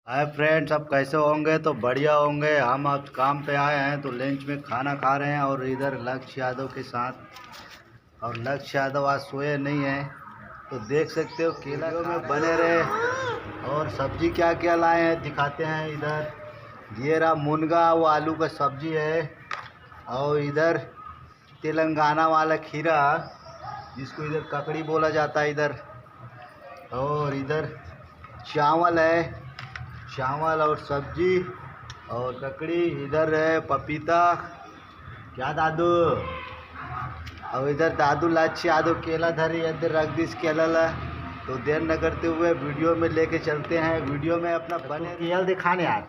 Hi friends, अब कैसे होंगे? तो बढ़िया होंगे। हम आज काम पे आए हैं तो लंच में खाना खा रहे हैं और इधर लक्ष्य यादव के साथ। और लक्ष्य यादव आज सोए नहीं हैं तो देख सकते हो केला में बने रहे। और सब्जी क्या क्या लाए हैं दिखाते हैं। इधर ये रहा मुनगा, वो आलू का सब्जी है। और इधर तेलंगाना वाला खीरा जिसको इधर ककड़ी बोला जाता है इधर। और इधर चावल है, चावल और सब्जी और ककड़ी। इधर है पपीता। क्या दादू? और इधर दादू लक्ष्य यादव केला धरी इधर रख दी केला ला। तो देर न करते हुए वीडियो में लेके चलते हैं। वीडियो में अपना बने केला दिखाने यार।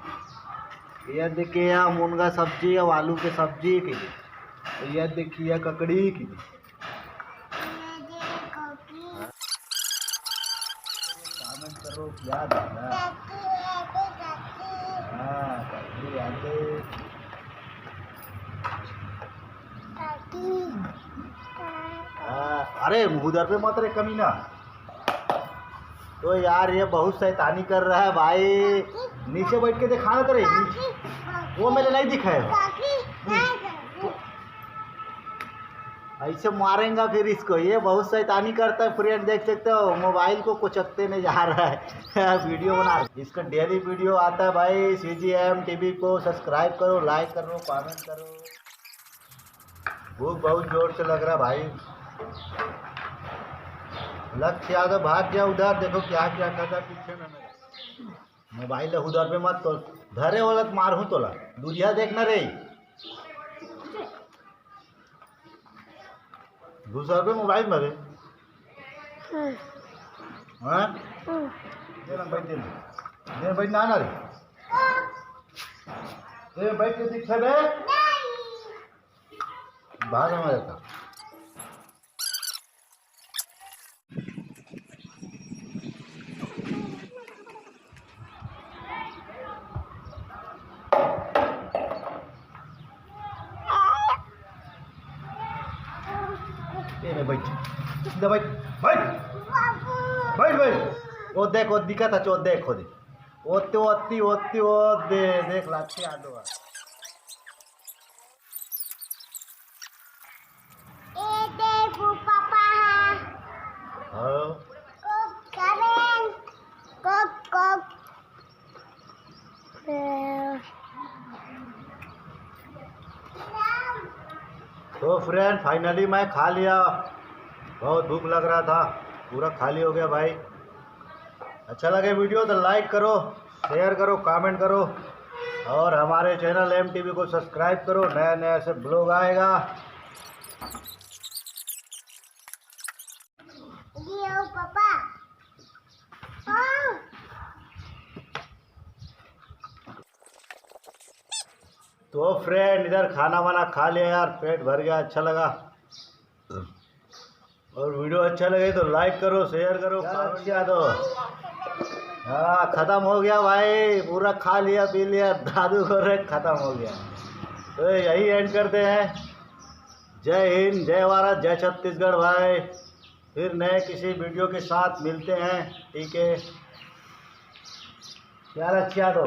यह देखिए मुनगा सब्जी और आलू के सब्जी की। यह देखिए ककड़ी की। कमेंट करो क्या दादा। अरे उधर पे मत रे कमीना। तो यार ये बहुत शैतानी कर रहा है भाई। नीचे बैठ के दिखाना तेरे वो मेरे नहीं दिखाएगा। ऐसे मारेंगा फिर इसको। ये बहुत शैतानी करता है फ्रेंड, देख सकते हो मोबाइल को कुचकते नहीं जा रहा है। वीडियो बना इसका डेली वीडियो आता है भाई। CGM TV को सब्सक्राइब करो, लाइक करो, कमेंट करो। भूख बहुत जोर से लग रहा है भाई। लक्ष्य यादव भाग गया उधर। देखो क्या क्या करता पीछे में। मेरा मोबाइल उधर पे मत तो धरे वाला मारू तोला दूरिया देखना रे। 200 रुपये मोबाइल में रे। हाँ बैठ ना रे। बैठ के दिखा बे भाग हमारे का। बैठ बैठ बैठ बैठ बैठ। वो देख वो दिखा था चो देख वो ओती ओती ओती ओ दे देख लक्ष्य यादव। तो फ्रेंड फाइनली मैं खा लिया। बहुत भूख लग रहा था, पूरा खाली हो गया भाई। अच्छा लगे वीडियो तो लाइक करो, शेयर करो, कमेंट करो। और हमारे चैनल MTV को सब्सक्राइब करो। नया नया से ब्लॉग आएगा। तो फ्रेंड इधर खाना वाना खा लिया यार, पेट भर गया, अच्छा लगा। और वीडियो अच्छा लगे तो लाइक करो, शेयर करो, अच्छा दो। हाँ ख़त्म हो गया भाई, पूरा खा लिया पी लिया। दादू को ख़त्म हो गया। तो यही एंड करते हैं। जय हिंद, जय भारत, जय छत्तीसगढ़ भाई। फिर नए किसी वीडियो के साथ मिलते हैं, ठीक है? क्या अच्छा दो।